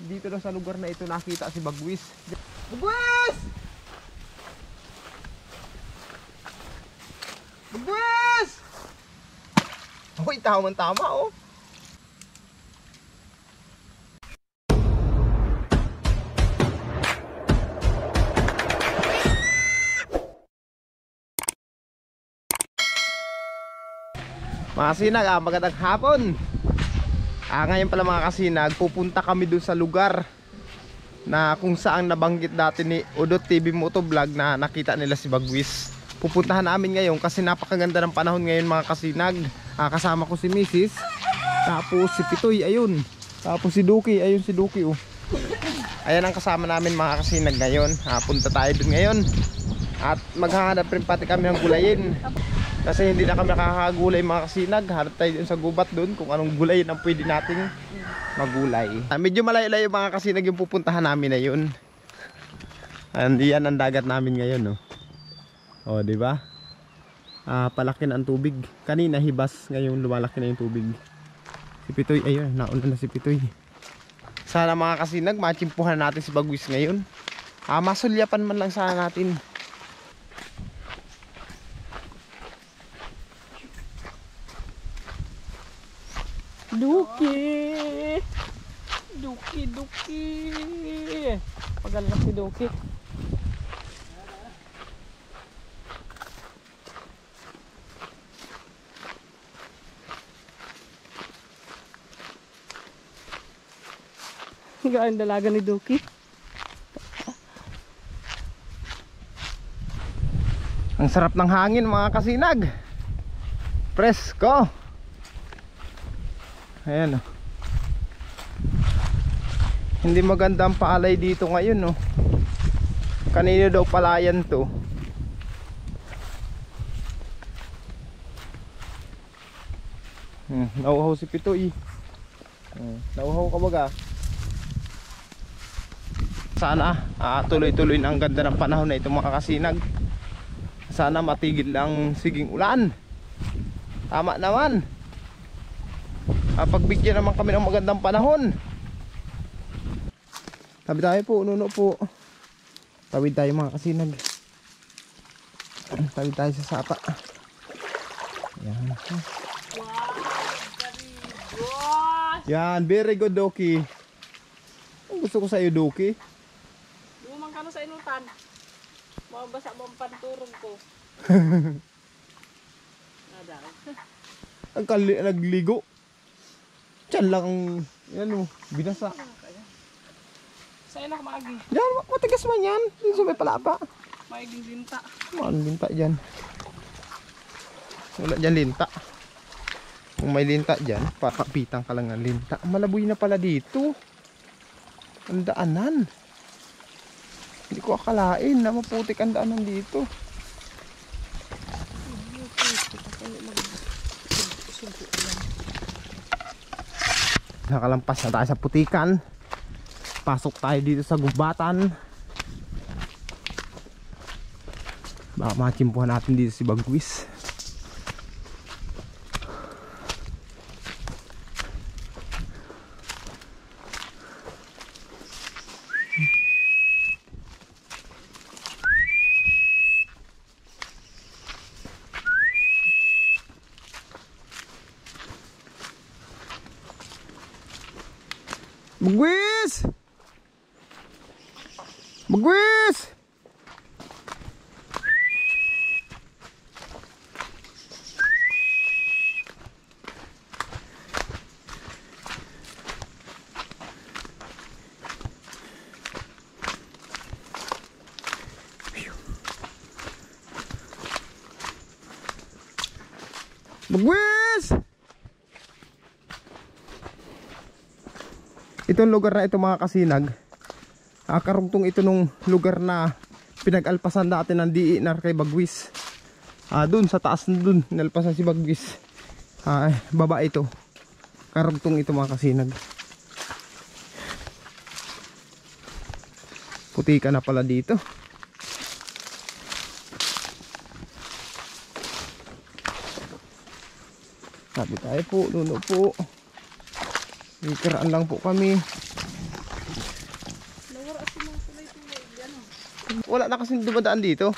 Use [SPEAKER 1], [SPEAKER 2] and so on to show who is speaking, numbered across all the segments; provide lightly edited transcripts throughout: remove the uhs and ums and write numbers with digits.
[SPEAKER 1] dito lang sa lugar na ito nakita si Bagwis. Bagwis! Bagwis! Uy, tama oh. Mga kasinag, magandang hapon. Ngayon pala mga kasinag, pupunta kami dun sa lugar na kung saan nabanggit dati ni Udot TV Motovlog na nakita nila si Bagwis. Pupuntahan namin ngayon kasi napakaganda ng panahon ngayon mga kasinag. Kasama ko si Mrs. Tapos si Pitoy, ayun. Tapos si Duki, ayun si Duki oh. Ayan ang kasama namin mga kasinag ngayon. Punta tayo dun ngayon. At maghahanap rin pati kami ng gulayin. Kasi hindi na kami nakakagulay mga kasinag. Hanap tayo dun sa gubat dun kung anong gulay ang pwede nating magulay. Medyo malayo-layo mga kasinag yung pupuntahan namin na yun. Yan ang dagat namin ngayon no. O diba? Palaki na ang tubig. Kanina hibas, ngayon lumalaki na yung tubig. Si Pitoy, ayun, nauna na si Pitoy. Sana mga kasinag, matsimpuhan natin si Bagwis ngayon. Masulyapan man lang sana natin.
[SPEAKER 2] Duki! Duki! Pagal na si Duki. Gaan dalaga ni Duki.
[SPEAKER 1] Ang sarap ng hangin mga kasinag. Presko. Ayan oh. Hindi maganda ang paalay dito ngayon oh. Kanino daw palayan to. Nauhaw si Pitoy. Nauhaw ka baga. Sana tuloy-tuloy na ang ganda ng panahon na ito mga kasinag. Sana matigil lang siging ulan. Tama naman. Pagbigyan naman kami ng magandang panahon. Tabi tayo po, nuno po. Tawid tayo mga kasinag. Tawid tayo sa sapa. Yan.
[SPEAKER 2] Wow,
[SPEAKER 1] Yan, very good Doki. Gusto ko sa iyo Doki.
[SPEAKER 2] lumang ka na sa inutan. Mabasa mo ang panturong ko. Nadaw.
[SPEAKER 1] Nagligo. Diyan lang, yan o, binasa.
[SPEAKER 2] Sa'yo na maagi.
[SPEAKER 1] Diyan, matigas man yan. Dito sa may palapa.
[SPEAKER 2] Maiging linta.
[SPEAKER 1] Ano linta dyan? Wala dyan linta. Kung may linta dyan, papapitang ka lang ng linta. Malaboy na pala dito. Ang daanan. Hindi ko akalain na maputik ang daanan dito. Nakalampas na tayo sa putikan. Pasok tayo dito sa gubatan. Baka matsimpuhan natin dito si Bagwis. Bagwis! Bagwis! Bagwis! Itong lugar na ito mga kasinag, karugtong ito nung lugar na pinag-alpasan dati ng DNR kay Bagwis. Dun sa taas dun nalpasan si Bagwis. Baba ito. Karugtong ito mga kasinag. Puti ka na pala dito. Sabi tayo po, nuno po. Ikiraan lang po kami.
[SPEAKER 2] Wala si mga tulay-tulay. Yan o.
[SPEAKER 1] Wala na kasing dumadaan dito.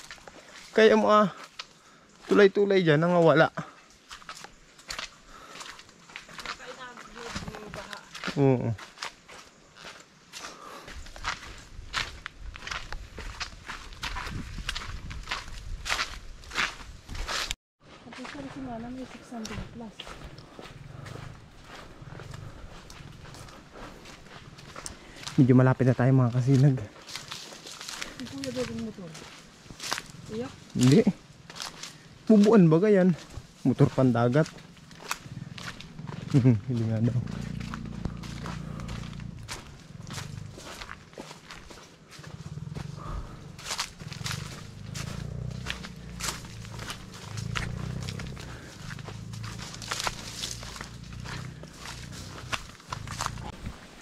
[SPEAKER 1] Kaya mga tulay-tulay dyan nangawala.
[SPEAKER 2] Nakainagod yung baha.
[SPEAKER 1] Oo.
[SPEAKER 2] Tapos sa simana may 600 plus.
[SPEAKER 1] Medyo malapit na tayo mga kasinag.
[SPEAKER 2] Si Kuya daw yung motor. Iya?
[SPEAKER 1] Hindi. Bubuan ba yan? Motor pandagat. Hindi nga daw.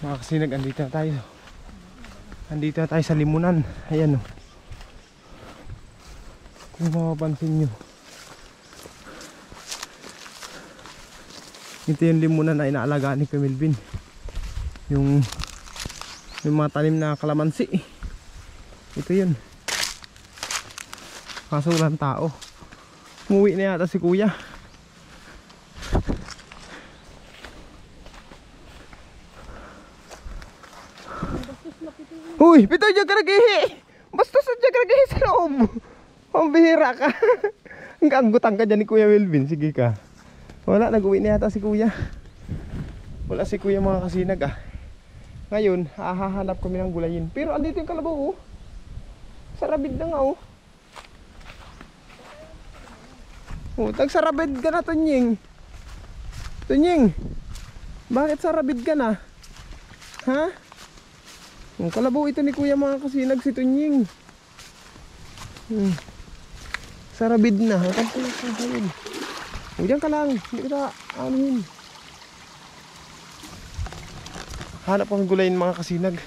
[SPEAKER 1] Mga kasinag, andito na tayo. Andito na tayo sa limunan. Ayan o. Kung mapapansin nyo, ito yung limunan na inaalagaan ni Melvin. Yung mga tanim na kalamansi. Ito yun. Kaso walang tao. Umuwi na yata si kuya. Uy, pito dyan ka nagihi. Basta sa dyan ka nagihi sa loob. Pambihira ka. Ang kaanggutan ka dyan ni Kuya Melvin. Sige ka. Wala, nag-uwi na yata si kuya. Wala si kuya mga kasinag ah. Ngayon, hahanap kami ng gulayin. Pero andito yung kalabaw oh. Sarabid na nga oh. Oh, tagsarabid ka na Tunying. Tunying, bakit sarabid ka na? Ha? Yung kalabaw ito ni kuya mga kasinag si Tunying. Sarabid na. O diyan ka lang. Hindi ka anuhin. Hanap ang gulayin mga kasinag.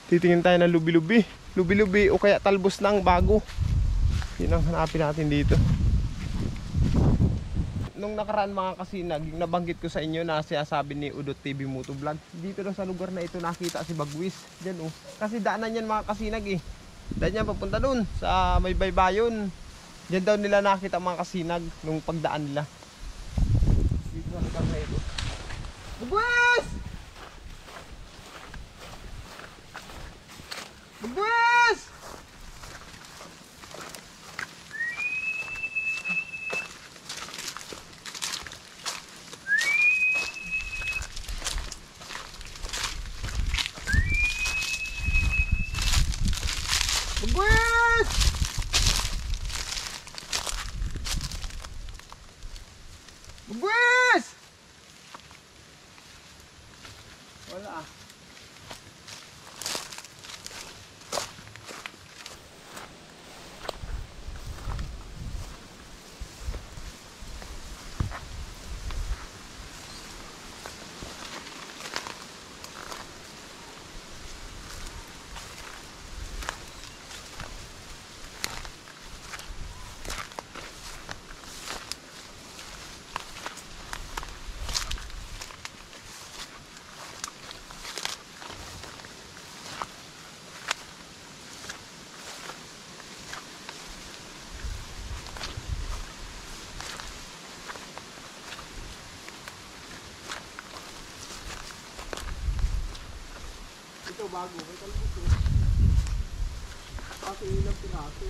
[SPEAKER 1] Titingin tayo ng lubi-lubi. Lubi-lubi o kaya talbos ng bago. Yun ang hanapin natin dito. Nung nakaraan mga kasinag, yung nabanggit ko sa inyo na sinasabi ni Udot TV Motovlog, dito na sa lugar na ito nakita si Bagwis. Diyan oh. Kasi daanan yan mga kasinag eh. Dahil yan papunta dun sa may baybayon. Diyan daw nila nakita mga kasinag nung pagdaan nila. Dito sa lugar na ito. Bagwis! Bagwis! Bagwis! Bagwis! Wala ah. Ito bago, may talbos ito. Kasi ilang piraso.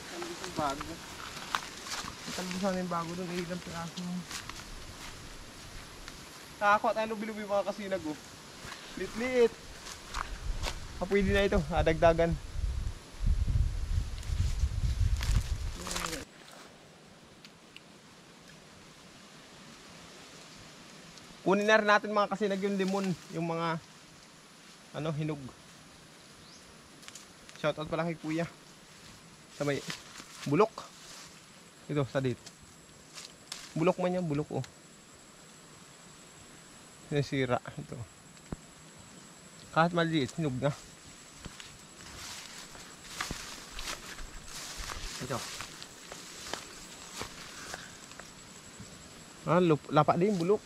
[SPEAKER 1] Talbos ang bago. May talbos namin bago doon, ilang piraso. Nakakuha tayo lubi-lubi mga kasinag oh. Lit-lit. Pwede na ito, dagdagan. Kunin na rin natin mga kasinag yung limon, yung mga ano, hinog. Shoutout pala kay kuya. Sa may bulok. Ito, sa dito. Bulok man yan, bulok oh. Nasira, ito. Kahit maliit, hinog na. Ito. Lapa din, bulok.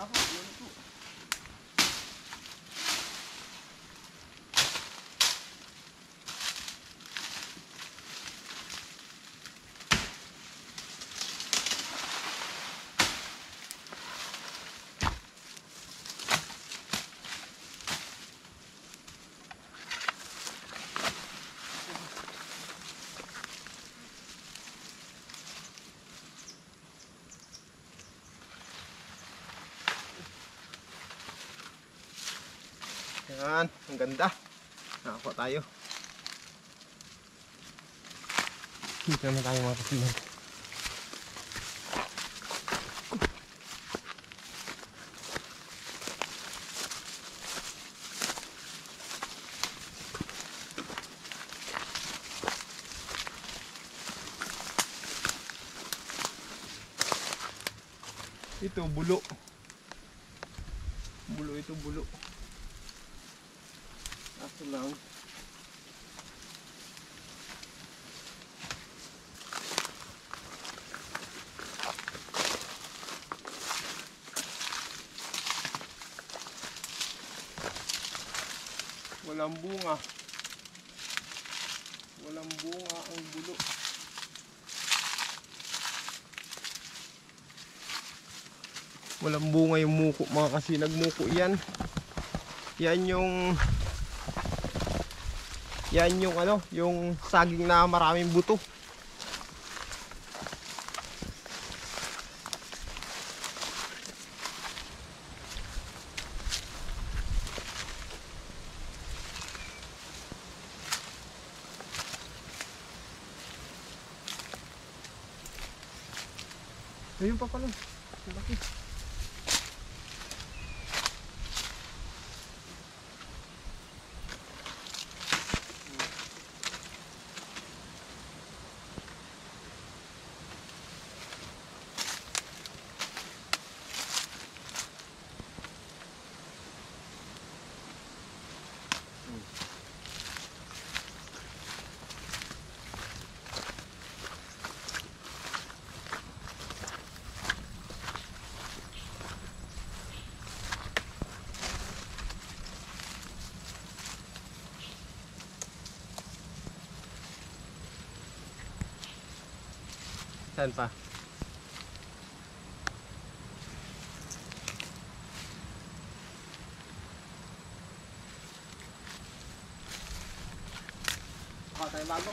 [SPEAKER 1] Apo, yun po. Yan, ang ganda. Nakakuha tayo. Dito naman tayo mga kasinag. Ito, bulo. Bulo ito, bulo. Aso lang. Walang bunga. Walang bunga ang bulo. Walang bunga yung muko mga kasinag. Muko yan. Yan yung ano, yung saging na maraming buto. Ayun pa pala. Laki. Saan pa? Baka tayo bago?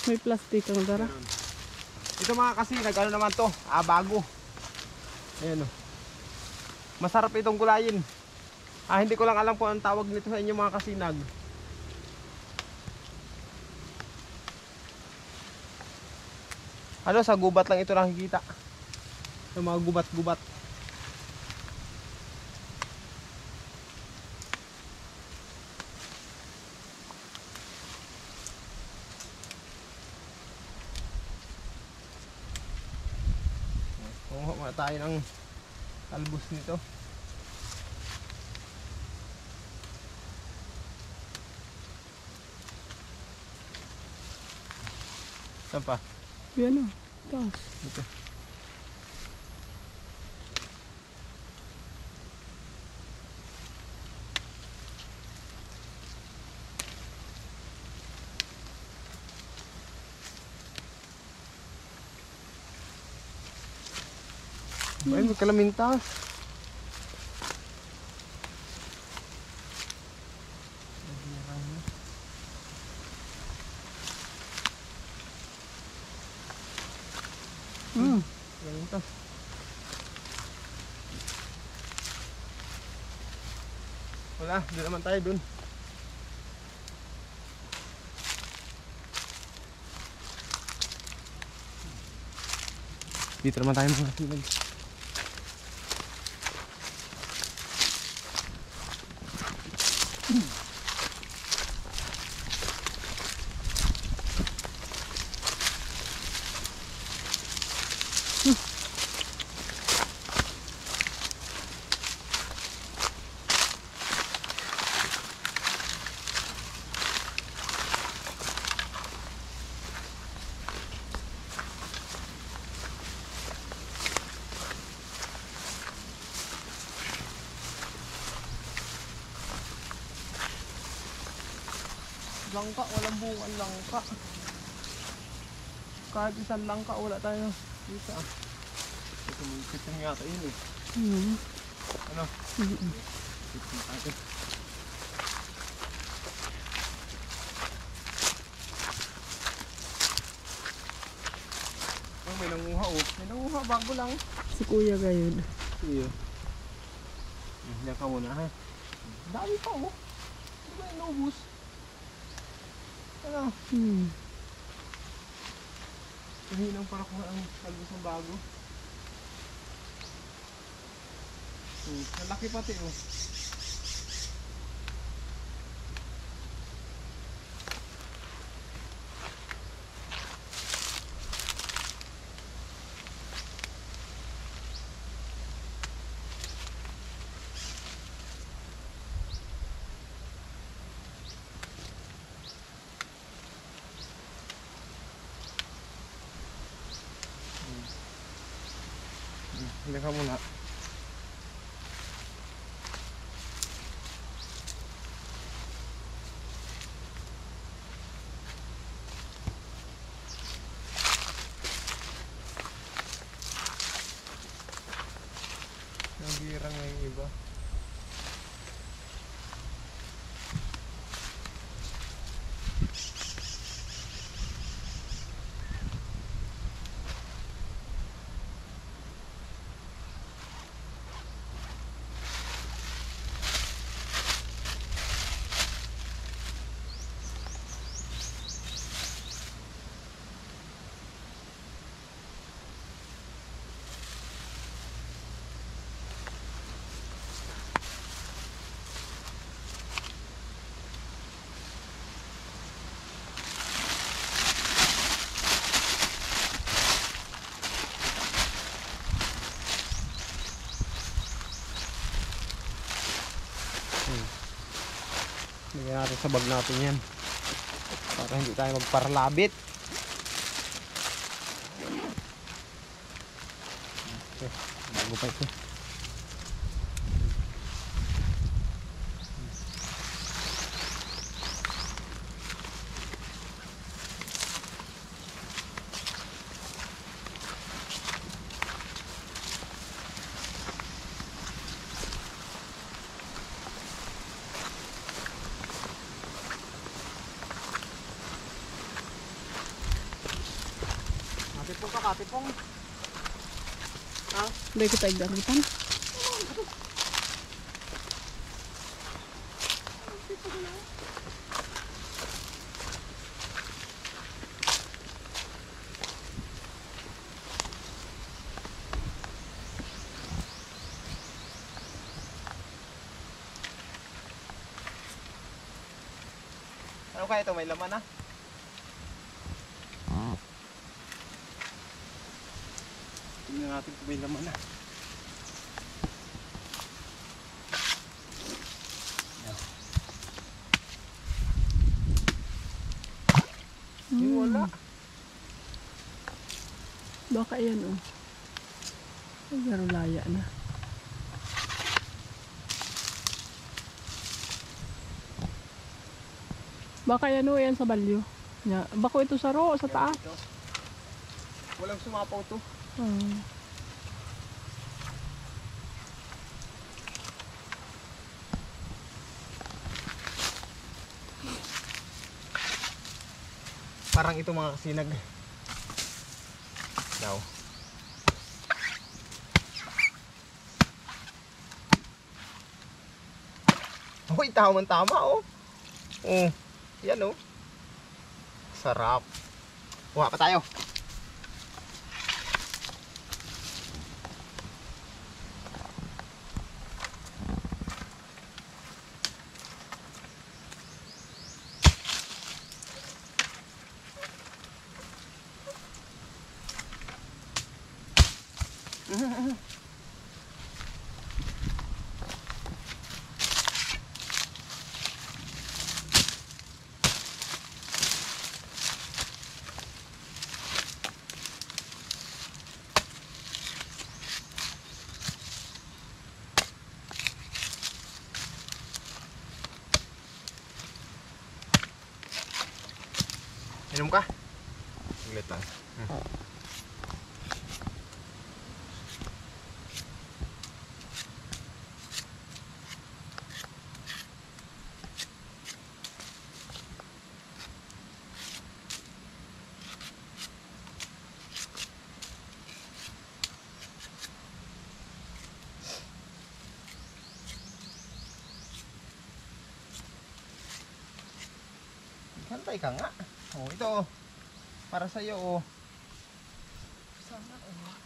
[SPEAKER 2] May plastic ang dara.
[SPEAKER 1] Ito mga kasinag, ano naman to? Bago. Ayan o. Masarap itong gulayin. Hindi ko lang alam kung anong tawag nito sa inyo mga kasinag. Ano, sa gubat lang ito nakikita. Sa mga gubat-gubat. Kumuha tayo ng talbos nito. Saan pa?
[SPEAKER 2] Yan o. Taas.
[SPEAKER 1] Ito. Ay, may kalamintas. Kalamintas. Wala, doon naman tayo dun. Dito naman tayo mga kasinag. Langka, walang bunga langka. Kahit isang langka, wala tayo. Dito ah. Ito mo, kitang yata yun eh. Ano? Kitang natin. Oh, may nanguha oh. May nanguha, bago lang.
[SPEAKER 2] Si Kuya gayon.
[SPEAKER 1] Iyo. Hindi ka muna ha. Dami pa oh. Hindi ba yung naubos? Ano? Kahinang para kung ang talbos ng bago. Nalaki pati oh. Hindi ka muna. Nagirang na yung iba. Nangyari sa bag natin yan para hindi tayo magparlabit. Okay, bago pa ito. Katipong ka, katipong. Ha?
[SPEAKER 2] Hindi kita igamitan.
[SPEAKER 1] Ano kaya ito? May laman na? Tingnan natin kung may laman na. Yung wala.
[SPEAKER 2] Baka yan oh. Ay, pero laya na. Baka yan oh, yan sa balyo. Bako ito sa ro, sa taas.
[SPEAKER 1] Ito. Walang sumapaw to. Parang ito mga kasinag daw. Uy, tama oh. Oh, yan oh. Sarap. Kuha pa tayo. Inom ka? Saglit lang. Hantay ka nga. Oh, ito oh. Para sa iyo oh.
[SPEAKER 2] Sana oh.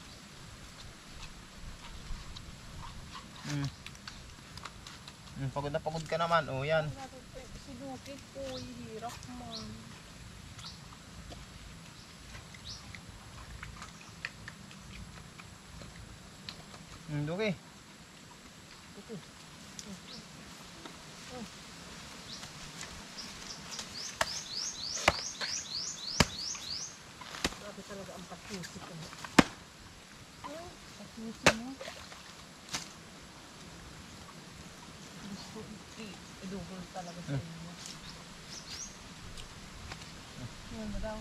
[SPEAKER 1] Pagod na pagod ka naman. Oh, yan.
[SPEAKER 2] Sinukit ko, hirap man.
[SPEAKER 1] Okay.
[SPEAKER 2] Grabe talaga ang pagpusi ko. Pagpusi mo. Gusto i-double talaga sa inyo. Yan na daw.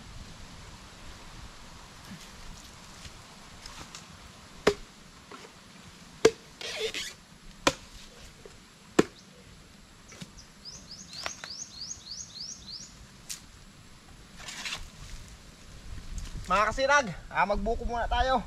[SPEAKER 1] Mga kasirag, magbuko muna tayo.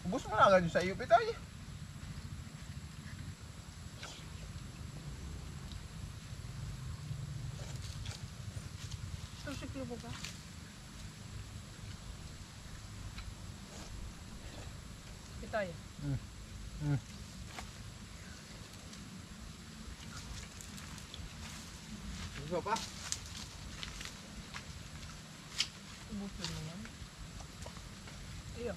[SPEAKER 1] Ubus mo na agad yung sa iyo, Pitoy.
[SPEAKER 2] Susiklo mo ba? Itay.
[SPEAKER 1] Ubus mo pa?
[SPEAKER 2] Ubusin mo yan. Iyo.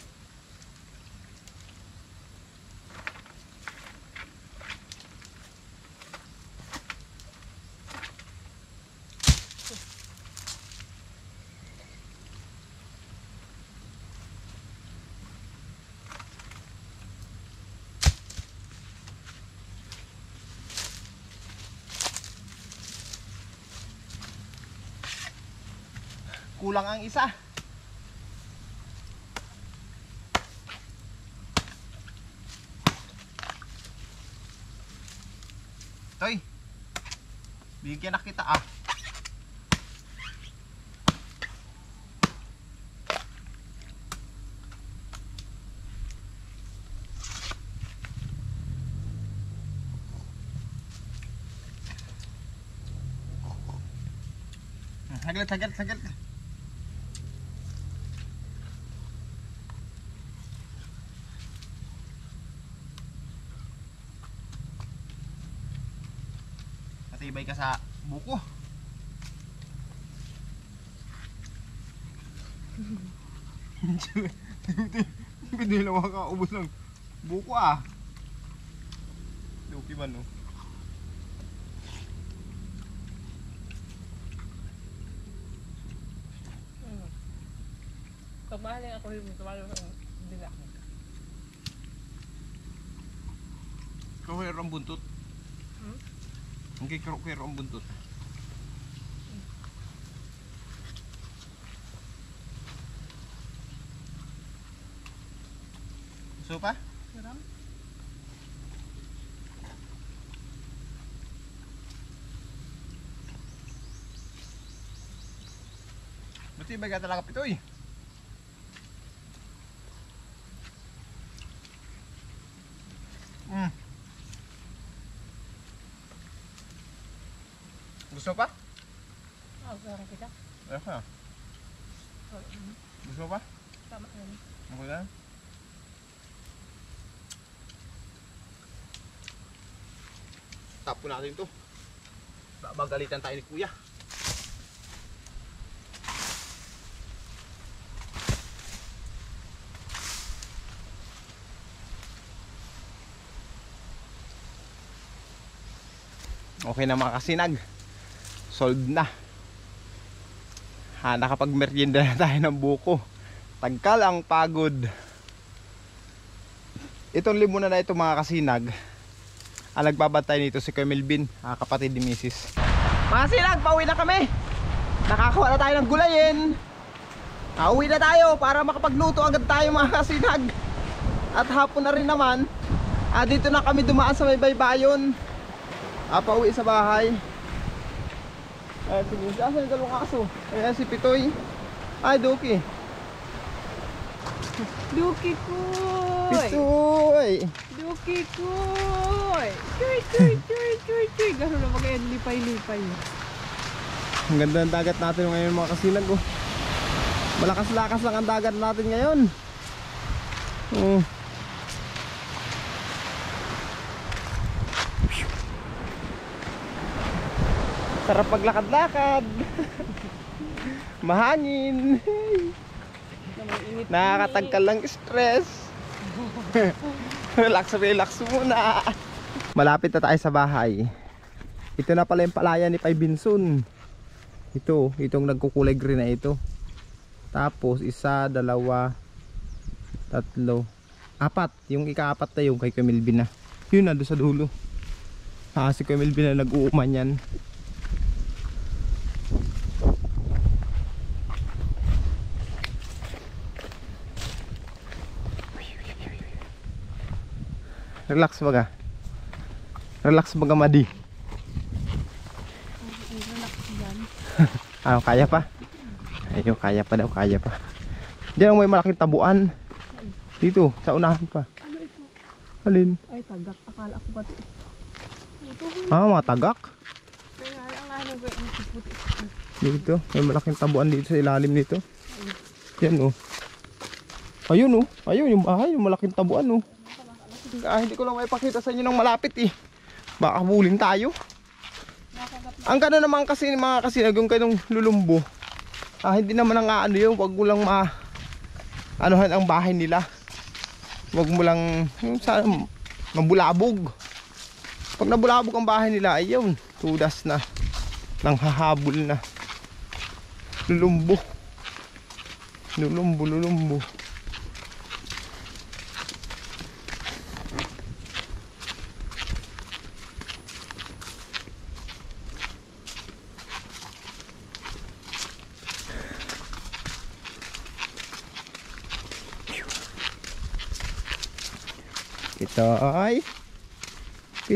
[SPEAKER 1] Kulang ang isa. Toy, bigyan na kita ah. Saglit, saglit, saglit. Matibay ka sa buko. Pinilawa ka, ubos ng buko ah. Luki ba no?
[SPEAKER 2] Pagmahalin ako yung tumalo sa dila.
[SPEAKER 1] Kawero ang buntot.
[SPEAKER 2] Hmm?
[SPEAKER 1] Okay, kawero ang buntot. Gusto pa?
[SPEAKER 2] Garam?
[SPEAKER 1] Matibay ka talaga, Pitoy. Gusto pa?
[SPEAKER 2] Garam kita.
[SPEAKER 1] Ayaw ka. Gusto pa?
[SPEAKER 2] Tama yan.
[SPEAKER 1] Okay na? Tapon natin ito. Babagalitan tayo ni Kuya. Okay na mga kasinag. Solved na. Nakapag-merienda na tayo ng buko. Tagkal ang pagod. Itong limuna na ito mga kasinag, ang nagbabantay nito si Kuya Melvin, kapatid ni Mrs. Mga kasinag, pauwi na kami. Nakakuha na tayo ng gulayin. Pauwi na tayo para makapagluto agad tayo mga kasinag. At hapon na rin naman, dito na kami dumaan sa may baybayon. Pauwi sa bahay. Si Mrs. Asan yung dalawang aso? Ayan si Pitoy. Ay, Duki.
[SPEAKER 2] Duki koy!
[SPEAKER 1] Pitoy!
[SPEAKER 2] Duki koy! Chuy, chuy, chuy, chuy, chuy! Gano'n na mag-end, lipay-lipay.
[SPEAKER 1] Ang ganda ng dagat natin ngayon mga kasinag. Oh. Malakas-lakas lang ang dagat natin ngayon. Sarap maglakad-lakad. Mahangin. Nakakatangkal lang stress. Relax muna. Malapit na tayo sa bahay. Ito na pala yung palaya ni Pai Binsun. Itong nagkukulay green na ito. Tapos 1, 2, 3, 4. Yung ika-4 na yung kay Kuya Melvin na. Yun na doon sa dulo. Si Kuya Melvin na nag-uuman yan. Relax baga madi. Kaya pa? Ayun, kaya pa daw, kaya pa. Diyan may malaking tabuan. Dito, sa unahan pa.
[SPEAKER 2] Ano ito?
[SPEAKER 1] Alin?
[SPEAKER 2] Ay, tagak. Akala ko pati.
[SPEAKER 1] Mga tagak.
[SPEAKER 2] Kaya ang ano ba yung puti?
[SPEAKER 1] Dito, may malaking tabuan dito sa ilalim nito. Yan Ayun ayun yung bahay, yung malaking tabuan hindi ko lang maipakita sa inyo ng malapit Baka bulin tayo. Ang gano'n naman kasi mga kasinag, yung kanong lulumbo. Hindi naman ang yun, wag mo lang anuhan ang bahay nila. Wag mo lang mabulabog. Pag nabulabog ang bahay nila, ayun, tudas na. Nang hahabol na. Lulumbo.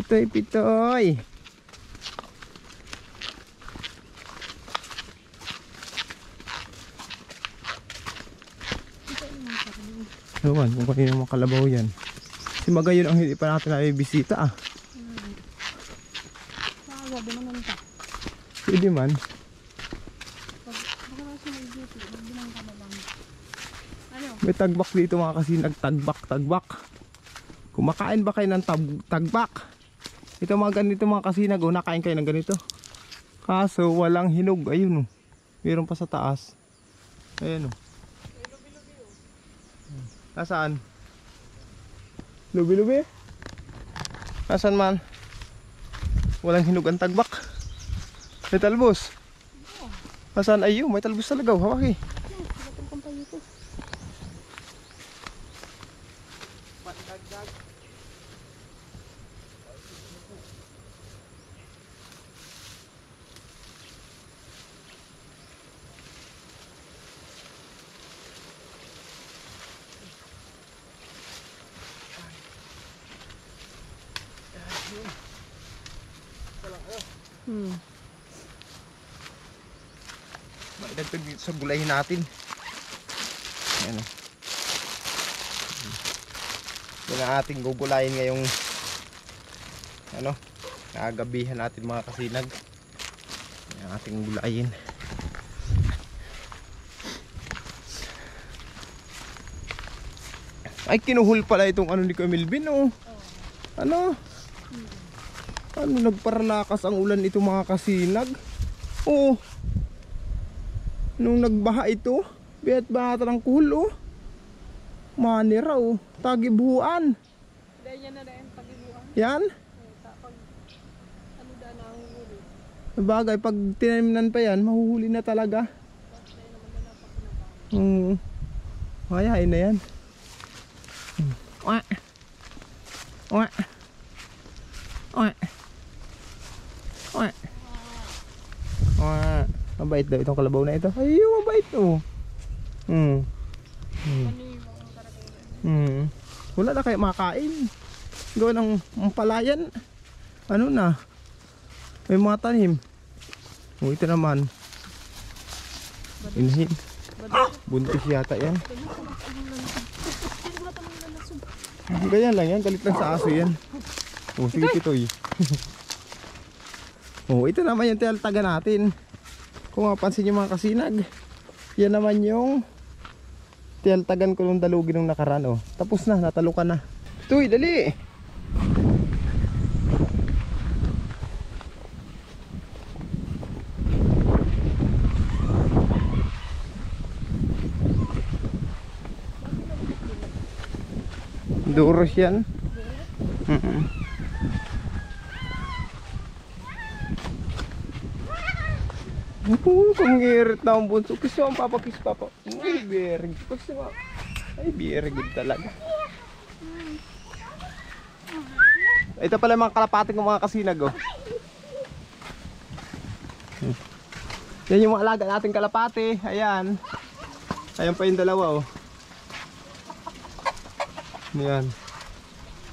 [SPEAKER 1] Pitoy. Ewan, kung kanino mga kalabaw yan. Si Magayon ang hindi pa natin nabibisita
[SPEAKER 2] Gabi naman ta.
[SPEAKER 1] Pwede man. May tagbak dito mga kasinag. Tagbak. Kumakain ba kayo ng tagbak? Ito mga ganito mga kasinag, nakain kayo ng ganito. Kaso walang hinog. Ayun meron pa sa taas. Ayun Nasaan? Lubi-lubi? Nasaan man? Walang hinog ang tagbak. May talbos. Nasaan? Ayun, may talbos talaga. Hawaki. Dito sa gulayin natin. Ayan Yan ang ating gugulayin ngayong nagabihan natin mga kasinag. Yan ang ating gulayin. Ay, kinuhol pala itong ni Kuya Melvin nagparalakas ang ulan ito mga kasinag. Nung nagbaha ito, biat bahata ng kulo. Manira tagibuan.
[SPEAKER 2] Dahil yan na rin pagibuan.
[SPEAKER 1] Yan?
[SPEAKER 2] Pag ano da ng
[SPEAKER 1] Sabagay, pag tinaniman pa yan, mahuhuli na talaga. Mayayain na yan. Oe. Oe. Oe. Oe. Oe. Mabait daw itong kalabaw na ito. Ay, mabait oh. Wala na kayo makain. Gawa ng palayan. Ano na? May mga tanim. O ito naman. Inhin. Buntis yata yan. Ganyan lang yan. Galit lang sa aso yan. O sige Titoy. O ito naman yung tinataga natin. Kung mapansin nyo mga kasinag, yan naman yung tinatagan ko nung dalugi nung nakaraan. O tapos na. Natalo ka na. Titoy dali. Duros yan. Pangirit na ang bunso. Kiss mo ang papa, kiss papa. Ay, very good. Kiss mo. Ay, very good talaga. Ito pala mga kalapati ng mga kasinag oh. Yan yung mga alaga nating kalapati. Ayan. Ayan pa yung dalawa oh. Ayan.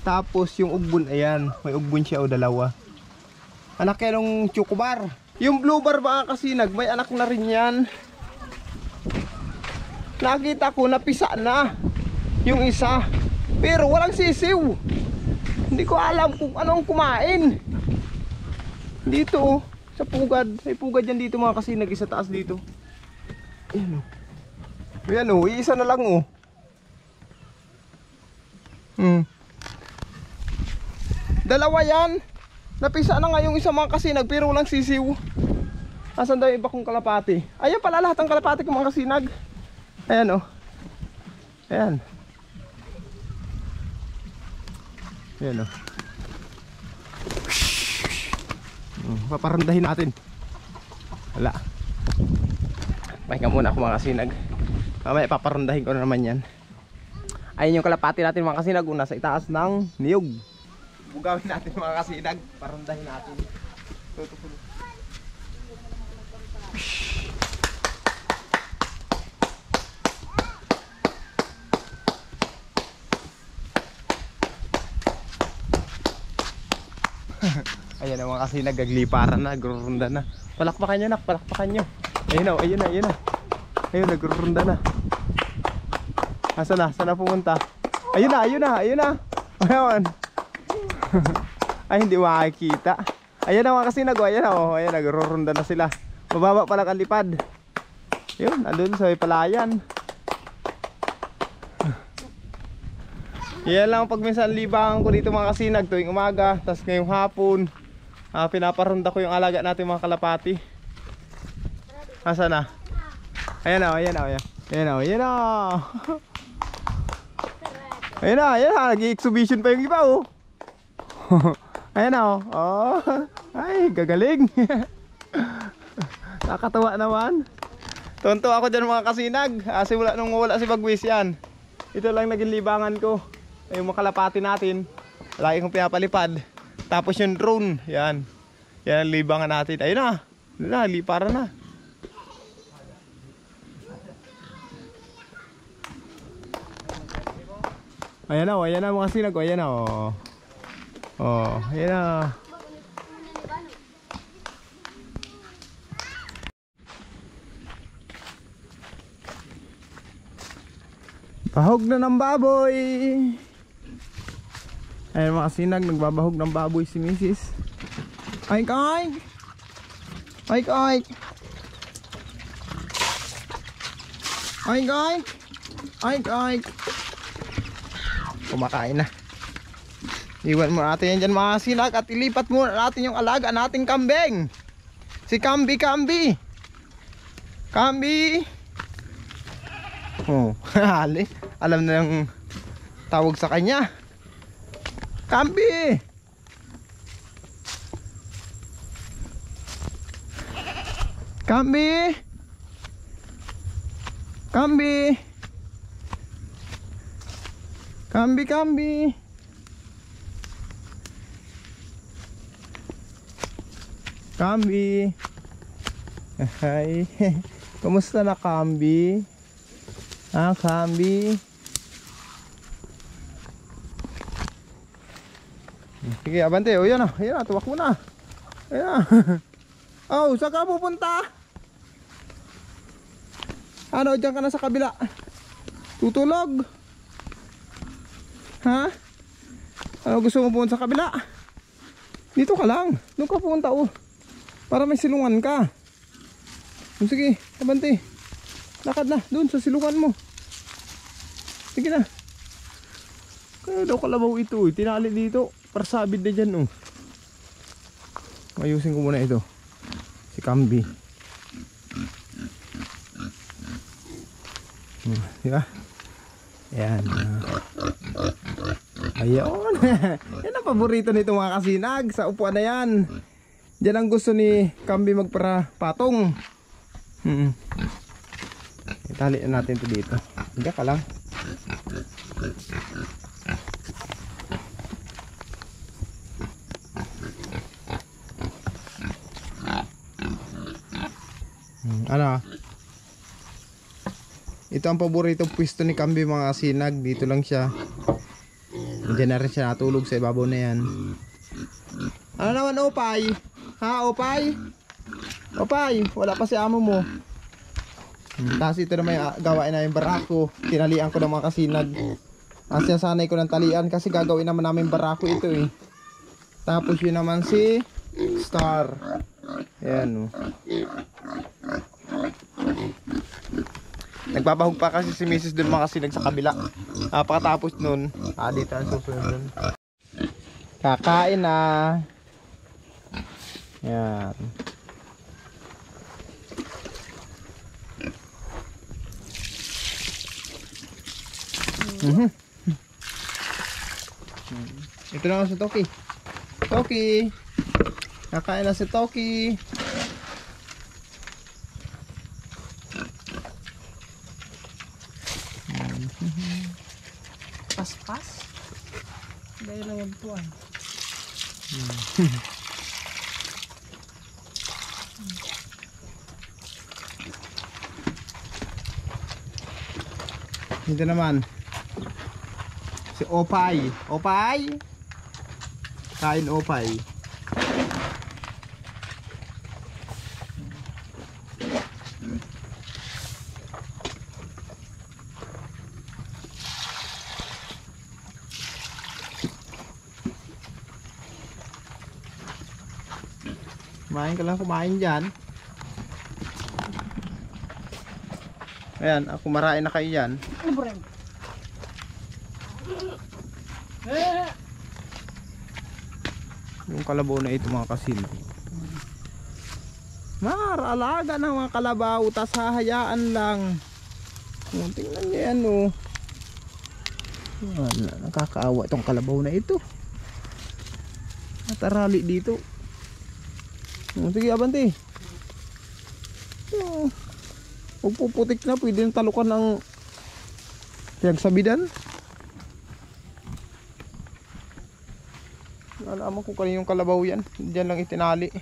[SPEAKER 1] Tapos yung ugbon, ayan. May ugbon siya o dalawa. Anak yan ng chocobar. Yung blue bar mga kasinag, may anak na rin yan. Nakita ko napisa na yung isa. Pero walang sisiw. Hindi ko alam kung anong kumain. Dito oh, sa pugad. May pugad yan dito mga kasinag, isa taas dito. Ayan oh. Ayan oh, iisa na lang oh. Dalawa yan. Napisa na nga yung isa mga kasinag pero walang sisiw. Asan daw yung iba kong kalapati? Ayan pala lahat ng kalapati kong mga kasinag. Ayan o. Ayan. Ayan o. Paparandahin natin. Wala. Pahinga muna ako mga kasinag. Mamaya paparandahin ko na naman yan. Ayun yung kalapati natin mga kasinag. Una sa itaas ng niyog. Bugawin natin mga kasinag. Parandahin natin. Tutupulo. Ayan ang mga kasinag. Nagliparan na. Nagrurunda na. Palakpakan nyo nak. Palakpakan nyo. Ayun o. Ayun na. Ayun na. Ayun. Nagrurunda na. Asa na? Saan na pumunta? Ayun na. Ayun na. Ayun na. Ayun. Ay hindi makikita. Ayan na mga kasinag. Ayan na oh. Ayan nagrurunda na sila. Mababa pala ang lipad. Yun, andun sa may palayan. Yan lang pag minsan libangan ko dito mga kasinag tuwing umaga. Tapos ngayong hapon pinaparunda ko yung alaga natin mga kalapati. Asa na? Ayan na, ayan na, ayan. Ayan na, ayan na. Ayan na, ayan na. Nag-i-exhibition pa yung iba oh. Ayan na oh. Oh. Ay, gagaling. Nakatawa naman. Tonto ako dyan mga kasinag. Simula nung wala si Bagwis yan. Ito lang naging libangan ko. Yung mga kalapati natin. Lagi kong pinapalipad. Tapos yung drone. Yan. Yan ang libangan natin. Ayun na. Ayun na, liparan na. Ayan na, ayan na mga kasinag. Ayan na oh. Oh, ayan na. Bahog na ng baboy. Ayan mga kasinag, nagbabahog ng baboy si Mrs. Oink oink. Oink oink. Oink oink. Oink oink. Kumakain na. Iwan mo natin yan dyan mga kasinag at ilipat mo natin yung alaga nating kambing. Si Kambi Kambi. Kambi. Oh, hali. Alam na yung tawag sa kanya. Kambi. Kambi! Kambi! Kambi, kambi! Kambi! Hi! Kamusta na, Kambi? Ah, Kambi? Sige, abante. O, yan na. Yan na, tuwak mo na. Ayan na. Oh, saan ka pupunta? Ano, dyan ka na sa kabila. Tutulog? Ha? Ano, gusto mo pumunta sa kabila? Dito ka lang. Doon ka pupunta, oh. Para may silungan ka. Sige, abante. Lakad na, doon sa silungan mo. Sige na. Kaya daw kalabaw ito, eh. Tinali dito. Para sabid na dyan, oh. Ayusin ko muna ito. Si Kambi. Diba? Ayan. Ayun. Yan ang paborito nito mga kasinag. Sa upuan na yan. Diyan ang gusto ni Kambi magpara patong. Itali na natin ito dito. Hindi ka lang. Ano? Ito ang paboritong pwesto ni Kambi mga kasinag. Dito lang siya. Diyan na rin siya natulog sa ibabaw na yan. Ano naman, Opay? Ha, Opay? Opay, wala pa si amo mo. Kasi ito naman yung gawain na yung barako. Tinalian ko ng mga kasinag. Kasi sanay ko ng talian kasi gagawin naman namin barako ito eh. Tapos yun naman si Star. Ayan, oh. Nagpapahug pa kasi si Mrs. dun mga kasinag sa kabila. Pagkatapos nun, dito ang susunod dun. Kakain na. Yan. Ito na si Toki. Toki. Kakain na si Toki.
[SPEAKER 2] Paspas. Dahil lang yung tuwan.
[SPEAKER 1] Dito naman si Opay. Opay. Kain Opay. Kumain ka lang, kumain dyan. Ayan, ako marain na kayo dyan.
[SPEAKER 2] Ano ba rin?
[SPEAKER 1] Yung kalabaw na ito mga kasil. Alaga ng mga kalabaw, tas hahayaan lang. Tingnan niyo yan, oh. Nakakaawa itong kalabaw na ito. Natarali dito. Sige, abante. Huwag puputik na, pwede yung talukan ng pinagsabidan. Alam mo kung kaninong kalabaw yan. Diyan lang itinali.